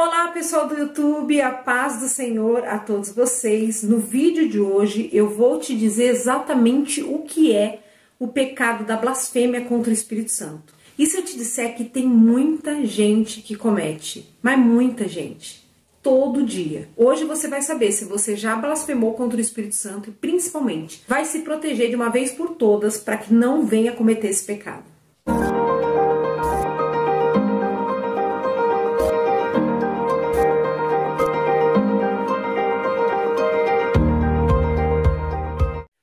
Olá pessoal do YouTube, a paz do Senhor a todos vocês. No vídeo de hoje eu vou te dizer exatamente o que é o pecado da blasfêmia contra o Espírito Santo. E se eu te disser que tem muita gente que comete, mas muita gente, todo dia. Hoje você vai saber se você já blasfemou contra o Espírito Santo e principalmente vai se proteger de uma vez por todas para que não venha cometer esse pecado.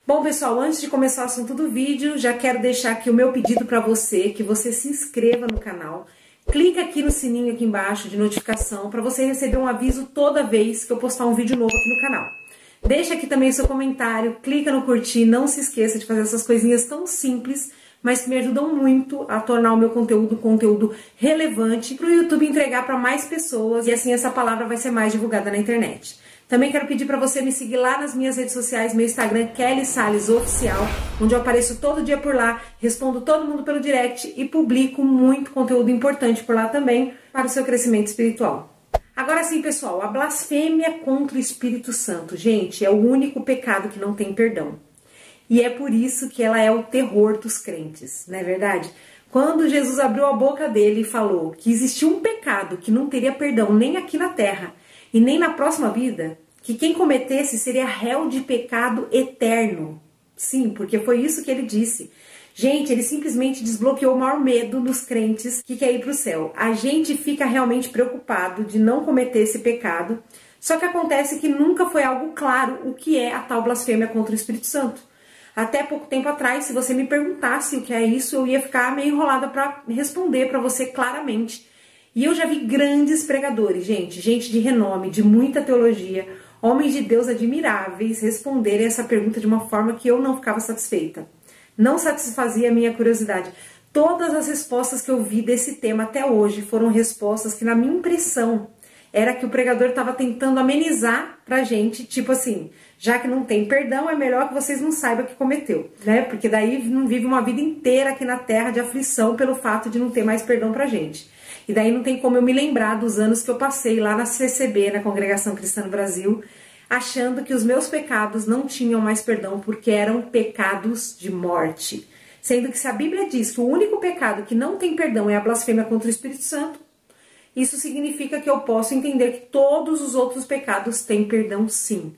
Bom pessoal, antes de começar o assunto do vídeo, já quero deixar aqui o meu pedido para você, que você se inscreva no canal. Clica aqui no sininho aqui embaixo de notificação para você receber um aviso toda vez que eu postar um vídeo novo aqui no canal. Deixa aqui também o seu comentário, clica no curtir, não se esqueça de fazer essas coisinhas tão simples, mas que me ajudam muito a tornar o meu conteúdo um conteúdo relevante para o YouTube entregar para mais pessoas e assim essa palavra vai ser mais divulgada na internet. Também quero pedir para você me seguir lá nas minhas redes sociais, meu Instagram, Kelly Salles Oficial, onde eu apareço todo dia por lá, respondo todo mundo pelo direct e publico muito conteúdo importante por lá também para o seu crescimento espiritual. Agora sim, pessoal, a blasfêmia contra o Espírito Santo, gente, é o único pecado que não tem perdão. E é por isso que ela é o terror dos crentes, não é verdade? Quando Jesus abriu a boca dele e falou que existia um pecado que não teria perdão nem aqui na terra, e nem na próxima vida, que quem cometesse seria réu de pecado eterno. Sim, porque foi isso que ele disse. Gente, ele simplesmente desbloqueou o maior medo dos crentes que quer ir para o céu. A gente fica realmente preocupado de não cometer esse pecado, só que acontece que nunca foi algo claro o que é a tal blasfêmia contra o Espírito Santo. Até pouco tempo atrás, se você me perguntasse o que é isso, eu ia ficar meio enrolada para responder para você claramente. E eu já vi grandes pregadores, gente de renome, de muita teologia, homens de Deus admiráveis responderem essa pergunta de uma forma que eu não ficava satisfeita. Não satisfazia a minha curiosidade. Todas as respostas que eu vi desse tema até hoje foram respostas que, na minha impressão, era que o pregador estava tentando amenizar pra gente, tipo assim, já que não tem perdão, é melhor que vocês não saibam que cometeu, né? Porque daí não vive uma vida inteira aqui na terra de aflição pelo fato de não ter mais perdão pra gente. E daí não tem como eu me lembrar dos anos que eu passei lá na CCB, na Congregação Cristã no Brasil, achando que os meus pecados não tinham mais perdão porque eram pecados de morte. Sendo que se a Bíblia diz que o único pecado que não tem perdão é a blasfêmia contra o Espírito Santo, isso significa que eu posso entender que todos os outros pecados têm perdão sim.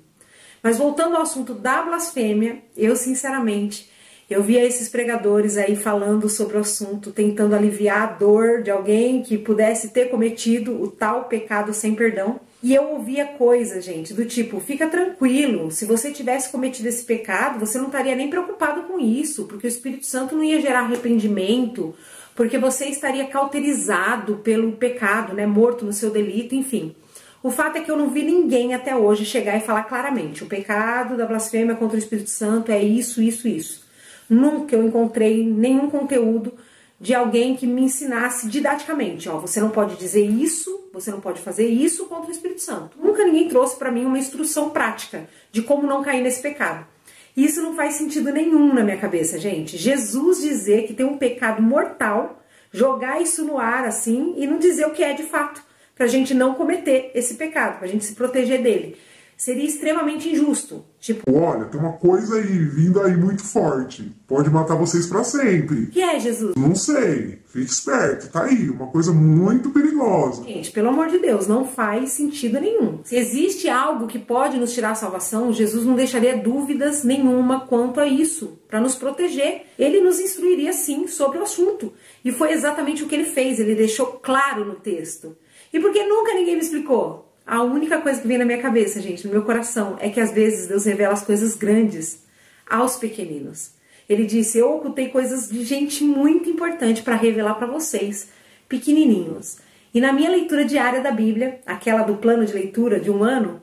Mas voltando ao assunto da blasfêmia, eu sinceramente... Eu via esses pregadores aí falando sobre o assunto, tentando aliviar a dor de alguém que pudesse ter cometido o tal pecado sem perdão. E eu ouvia coisas, gente, do tipo, fica tranquilo, se você tivesse cometido esse pecado, você não estaria nem preocupado com isso, porque o Espírito Santo não ia gerar arrependimento, porque você estaria cauterizado pelo pecado, né, morto no seu delito, enfim. O fato é que eu não vi ninguém até hoje chegar e falar claramente, o pecado da blasfêmia contra o Espírito Santo é isso, isso, isso. Nunca eu encontrei nenhum conteúdo de alguém que me ensinasse didaticamente, ó, você não pode dizer isso, você não pode fazer isso contra o Espírito Santo. Nunca ninguém trouxe para mim uma instrução prática de como não cair nesse pecado. E isso não faz sentido nenhum na minha cabeça, gente. Jesus dizer que tem um pecado mortal, jogar isso no ar assim e não dizer o que é de fato, pra gente não cometer esse pecado, pra gente se proteger dele. Seria extremamente injusto. Tipo, olha, tem uma coisa aí, vindo aí muito forte. Pode matar vocês pra sempre. O que é, Jesus? Não sei. Fique esperto. Tá aí, uma coisa muito perigosa. Gente, pelo amor de Deus, não faz sentido nenhum. Se existe algo que pode nos tirar a salvação, Jesus não deixaria dúvidas nenhuma quanto a isso, para nos proteger. Ele nos instruiria sim sobre o assunto. E foi exatamente o que ele fez, ele deixou claro no texto. E por que nunca ninguém me explicou? A única coisa que vem na minha cabeça, gente, no meu coração, é que às vezes Deus revela as coisas grandes aos pequeninos. Ele disse, eu ocultei coisas de gente muito importante para revelar para vocês, pequenininhos. E na minha leitura diária da Bíblia, aquela do plano de leitura de um ano,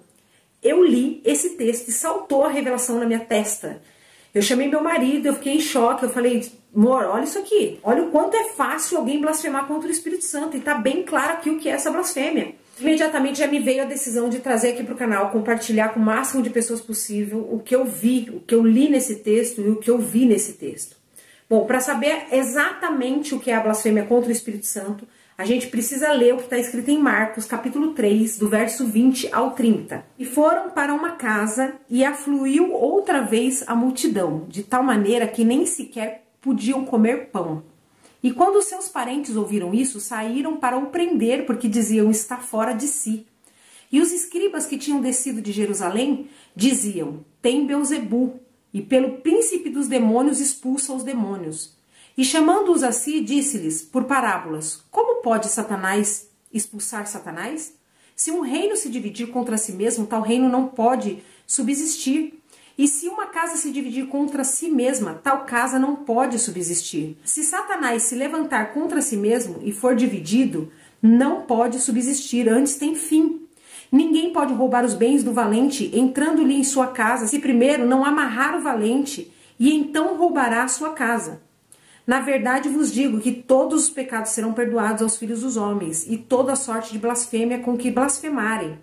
eu li esse texto e saltou a revelação na minha testa. Eu chamei meu marido, eu fiquei em choque, eu falei, amor, olha isso aqui. Olha o quanto é fácil alguém blasfemar contra o Espírito Santo. E tá bem claro aqui o que é essa blasfêmia. Imediatamente já me veio a decisão de trazer aqui para o canal, compartilhar com o máximo de pessoas possível o que eu vi, o que eu li nesse texto e o que eu vi nesse texto. Bom, para saber exatamente o que é a blasfêmia contra o Espírito Santo, a gente precisa ler o que está escrito em Marcos, capítulo 3, do verso 20 ao 30. E foram para uma casa e afluiu outra vez a multidão, de tal maneira que nem sequer podiam comer pão. E quando os seus parentes ouviram isso, saíram para o prender, porque diziam: está fora de si. E os escribas que tinham descido de Jerusalém diziam: tem Beelzebu, e pelo príncipe dos demônios expulsa os demônios. E chamando-os a si, disse-lhes por parábolas: como pode Satanás expulsar Satanás? Se um reino se dividir contra si mesmo, tal reino não pode subsistir. E se uma casa se dividir contra si mesma, tal casa não pode subsistir. Se Satanás se levantar contra si mesmo e for dividido, não pode subsistir, antes tem fim. Ninguém pode roubar os bens do valente entrando-lhe em sua casa, se primeiro não amarrar o valente, e então roubará a sua casa. Na verdade vos digo que todos os pecados serão perdoados aos filhos dos homens, e toda sorte de blasfêmia com que blasfemarem.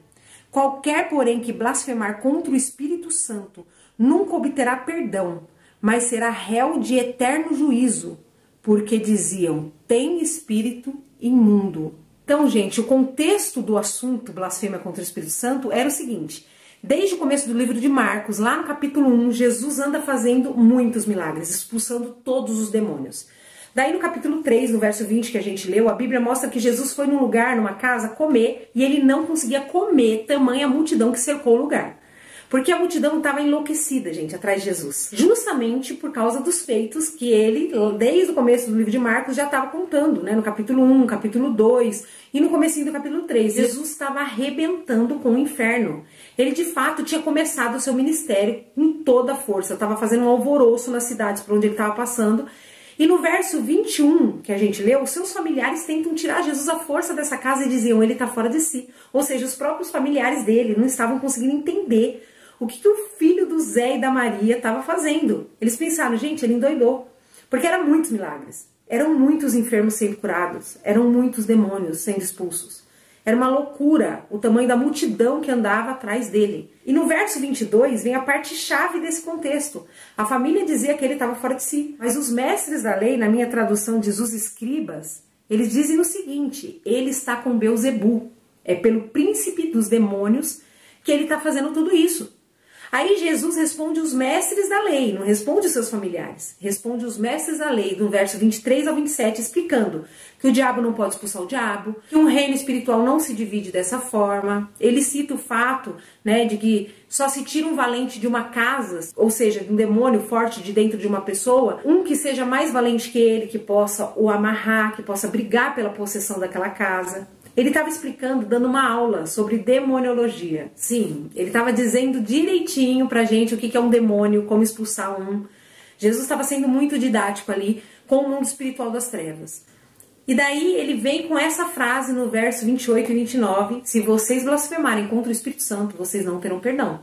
Qualquer, porém, que blasfemar contra o Espírito Santo nunca obterá perdão, mas será réu de eterno juízo, porque diziam: tem espírito imundo. Então, gente, o contexto do assunto blasfêmia contra o Espírito Santo era o seguinte: desde o começo do livro de Marcos, lá no capítulo 1, Jesus anda fazendo muitos milagres, expulsando todos os demônios. Daí no capítulo 3, no verso 20 que a gente leu, a Bíblia mostra que Jesus foi num lugar, numa casa, comer, e ele não conseguia comer, tamanha multidão que cercou o lugar. Porque a multidão estava enlouquecida, gente, atrás de Jesus. Justamente por causa dos feitos que ele, desde o começo do livro de Marcos, já estava contando, né? No capítulo 1, capítulo 2 e no comecinho do capítulo 3. Jesus estava arrebentando com o inferno. Ele, de fato, tinha começado o seu ministério com toda a força. Estava fazendo um alvoroço nas cidades por onde ele estava passando. E no verso 21, que a gente leu, os seus familiares tentam tirar Jesus à força dessa casa e diziam: ele está fora de si. Ou seja, os próprios familiares dele não estavam conseguindo entender o que o filho do Zé e da Maria estava fazendo. Eles pensaram: gente, ele endoidou. Porque eram muitos milagres. Eram muitos enfermos sendo curados. Eram muitos demônios sendo expulsos. Era uma loucura o tamanho da multidão que andava atrás dele. E no verso 22 vem a parte chave desse contexto. A família dizia que ele estava fora de si. Mas os mestres da lei, na minha tradução diz os escribas, eles dizem o seguinte: ele está com Beelzebu. É pelo príncipe dos demônios que ele está fazendo tudo isso. Aí Jesus responde os mestres da lei, não responde os seus familiares. Responde os mestres da lei, do verso 23 ao 27, explicando que o diabo não pode expulsar o diabo, que um reino espiritual não se divide dessa forma. Ele cita o fato, né, de que só se tira um valente de uma casa, ou seja, de um demônio forte de dentro de uma pessoa, um que seja mais valente que ele, que possa o amarrar, que possa brigar pela possessão daquela casa. Ele estava explicando, dando uma aula sobre demoniologia. Sim, ele estava dizendo direitinho pra gente o que é um demônio, como expulsar um. Jesus estava sendo muito didático ali com o mundo espiritual das trevas. E daí ele vem com essa frase no verso 28 e 29. Se vocês blasfemarem contra o Espírito Santo, vocês não terão perdão.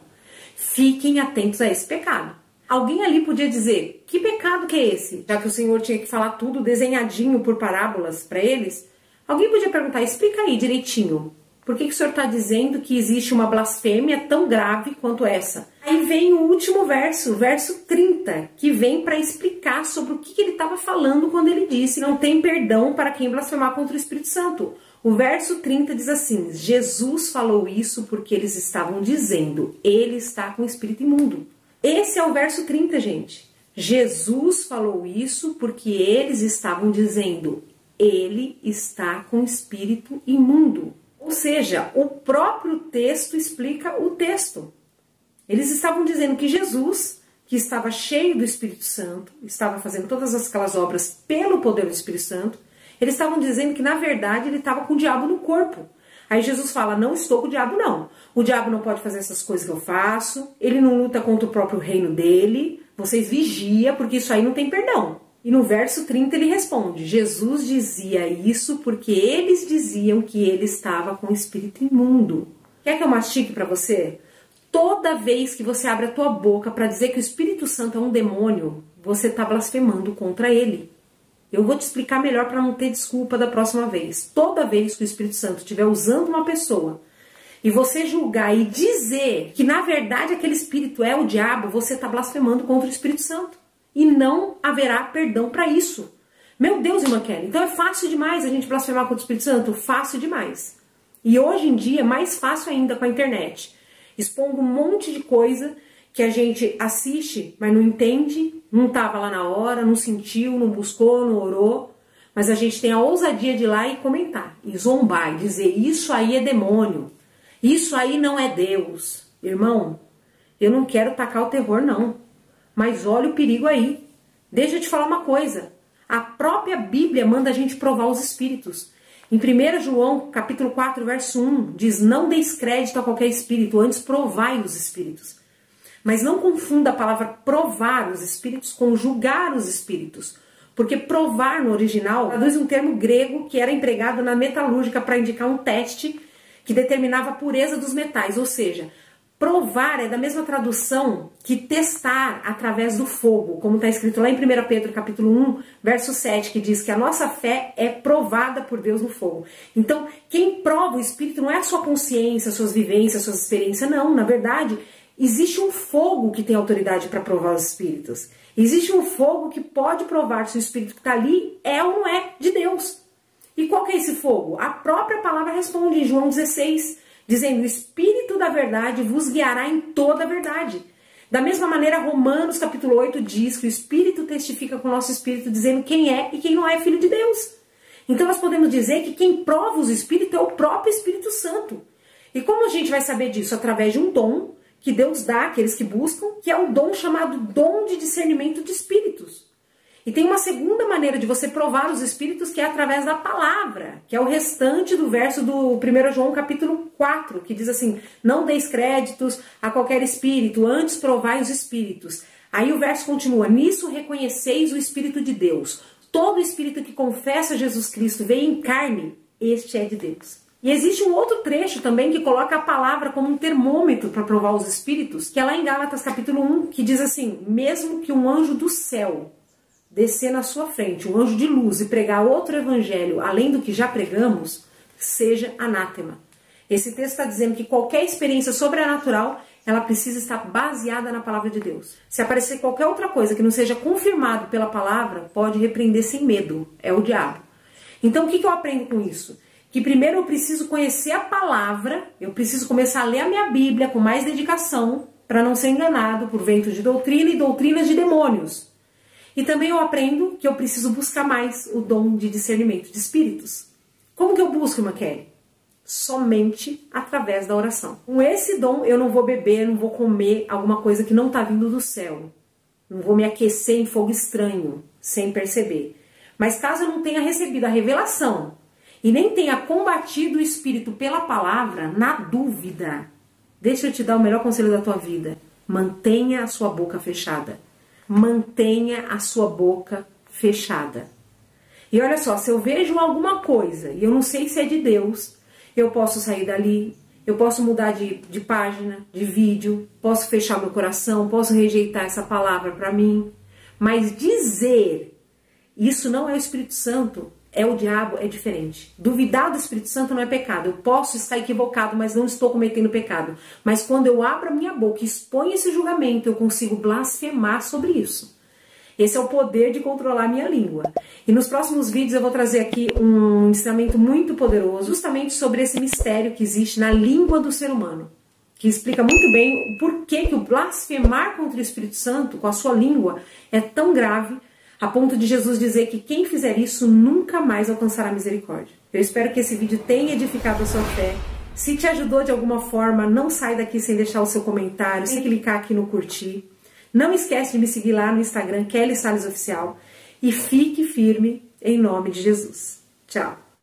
Fiquem atentos a esse pecado. Alguém ali podia dizer: que pecado que é esse? Já que o Senhor tinha que falar tudo desenhadinho por parábolas para eles. Alguém podia perguntar: explica aí direitinho, por que o senhor está dizendo que existe uma blasfêmia tão grave quanto essa? Aí vem o último verso, verso 30, que vem para explicar sobre o que ele estava falando quando ele disse: não tem perdão para quem blasfemar contra o Espírito Santo. O verso 30 diz assim: Jesus falou isso porque eles estavam dizendo: ele está com o espírito imundo. Esse é o verso 30, gente. Jesus falou isso porque eles estavam dizendo: ele está com espírito imundo. Ou seja, o próprio texto explica o texto. Eles estavam dizendo que Jesus, que estava cheio do Espírito Santo, estava fazendo todas aquelas obras pelo poder do Espírito Santo, eles estavam dizendo que, na verdade, ele estava com o diabo no corpo. Aí Jesus fala: não estou com o diabo, não. O diabo não pode fazer essas coisas que eu faço, ele não luta contra o próprio reino dele, vocês vigiam, porque isso aí não tem perdão. E no verso 30 ele responde: Jesus dizia isso porque eles diziam que ele estava com o espírito imundo. Quer que eu mastique para você? Toda vez que você abre a tua boca para dizer que o Espírito Santo é um demônio, você está blasfemando contra ele. Eu vou te explicar melhor para não ter desculpa da próxima vez. Toda vez que o Espírito Santo estiver usando uma pessoa e você julgar e dizer que na verdade aquele espírito é o diabo, você está blasfemando contra o Espírito Santo. E não haverá perdão para isso. Meu Deus, irmã Kelly, então é fácil demais a gente blasfemar contra o Espírito Santo? Fácil demais. E hoje em dia é mais fácil ainda com a internet, expondo um monte de coisa que a gente assiste, mas não entende, não estava lá na hora, não sentiu, não buscou, não orou, mas a gente tem a ousadia de ir lá e comentar, e zombar, e dizer, isso aí é demônio, isso aí não é Deus. Irmão, eu não quero tacar o terror não, mas olha o perigo aí. Deixa eu te falar uma coisa, a própria Bíblia manda a gente provar os espíritos. Em 1 João, capítulo 4, verso 1, diz, não deis crédito a qualquer espírito, antes provai os espíritos. Mas não confunda a palavra provar os espíritos com julgar os espíritos. Porque provar no original traduz um termo grego que era empregado na metalúrgica para indicar um teste que determinava a pureza dos metais. Ou seja, provar é da mesma tradução que testar através do fogo, como está escrito lá em 1 Pedro capítulo 1, verso 7, que diz que a nossa fé é provada por Deus no fogo. Então, quem prova o espírito não é a sua consciência, suas vivências, suas experiências, não. Na verdade, existe um fogo que tem autoridade para provar os espíritos. Existe um fogo que pode provar se o espírito que está ali é ou não é de Deus. E qual que é esse fogo? A própria palavra responde em João 16, dizendo, o Espírito da verdade vos guiará em toda a verdade. Da mesma maneira, Romanos capítulo 8 diz que o Espírito testifica com o nosso Espírito, dizendo quem é e quem não é filho de Deus. Então nós podemos dizer que quem prova os Espíritos é o próprio Espírito Santo. E como a gente vai saber disso? Através de um dom que Deus dá àqueles que buscam, que é o dom chamado dom de discernimento de espíritos. E tem uma segunda maneira de você provar os espíritos, que é através da palavra, que é o restante do verso do 1 João capítulo 4, que diz assim, não deis créditos a qualquer espírito, antes provai os espíritos. Aí o verso continua, nisso reconheceis o Espírito de Deus. Todo espírito que confessa Jesus Cristo veio em carne, este é de Deus. E existe um outro trecho também que coloca a palavra como um termômetro para provar os espíritos, que é lá em Gálatas capítulo 1, que diz assim, mesmo que um anjo do céu descer na sua frente, um anjo de luz, e pregar outro evangelho além do que já pregamos, seja anátema. Esse texto está dizendo que qualquer experiência sobrenatural, ela precisa estar baseada na palavra de Deus. Se aparecer qualquer outra coisa que não seja confirmado pela palavra, pode repreender sem medo, é o diabo. Então o que eu aprendo com isso? Que primeiro eu preciso conhecer a palavra, eu preciso começar a ler a minha Bíblia com mais dedicação, para não ser enganado por vento de doutrina e doutrinas de demônios. E também eu aprendo que eu preciso buscar mais o dom de discernimento de espíritos. Como que eu busco, irmã Kelly? Somente através da oração. Com esse dom eu não vou beber, não vou comer alguma coisa que não está vindo do céu. Não vou me aquecer em fogo estranho, sem perceber. Mas caso eu não tenha recebido a revelação, e nem tenha combatido o espírito pela palavra, na dúvida, deixa eu te dar o melhor conselho da tua vida. Mantenha a sua boca fechada. Mantenha a sua boca fechada. E olha só, se eu vejo alguma coisa e eu não sei se é de Deus, eu posso sair dali, eu posso mudar de página, de vídeo, posso fechar meu coração, posso rejeitar essa palavra para mim. Mas dizer, isso não é o Espírito Santo, é o diabo, é diferente. Duvidar do Espírito Santo não é pecado. Eu posso estar equivocado, mas não estou cometendo pecado. Mas quando eu abro a minha boca e exponho esse julgamento, eu consigo blasfemar sobre isso. Esse é o poder de controlar a minha língua. E nos próximos vídeos eu vou trazer aqui um ensinamento muito poderoso, justamente sobre esse mistério que existe na língua do ser humano, que explica muito bem o porquê que o blasfemar contra o Espírito Santo com a sua língua é tão grave, a ponto de Jesus dizer que quem fizer isso nunca mais alcançará misericórdia. Eu espero que esse vídeo tenha edificado a sua fé. Se te ajudou de alguma forma, não sai daqui sem deixar o seu comentário, sem clicar aqui no curtir. Não esquece de me seguir lá no Instagram, Kelly Salles Oficial. E fique firme em nome de Jesus. Tchau!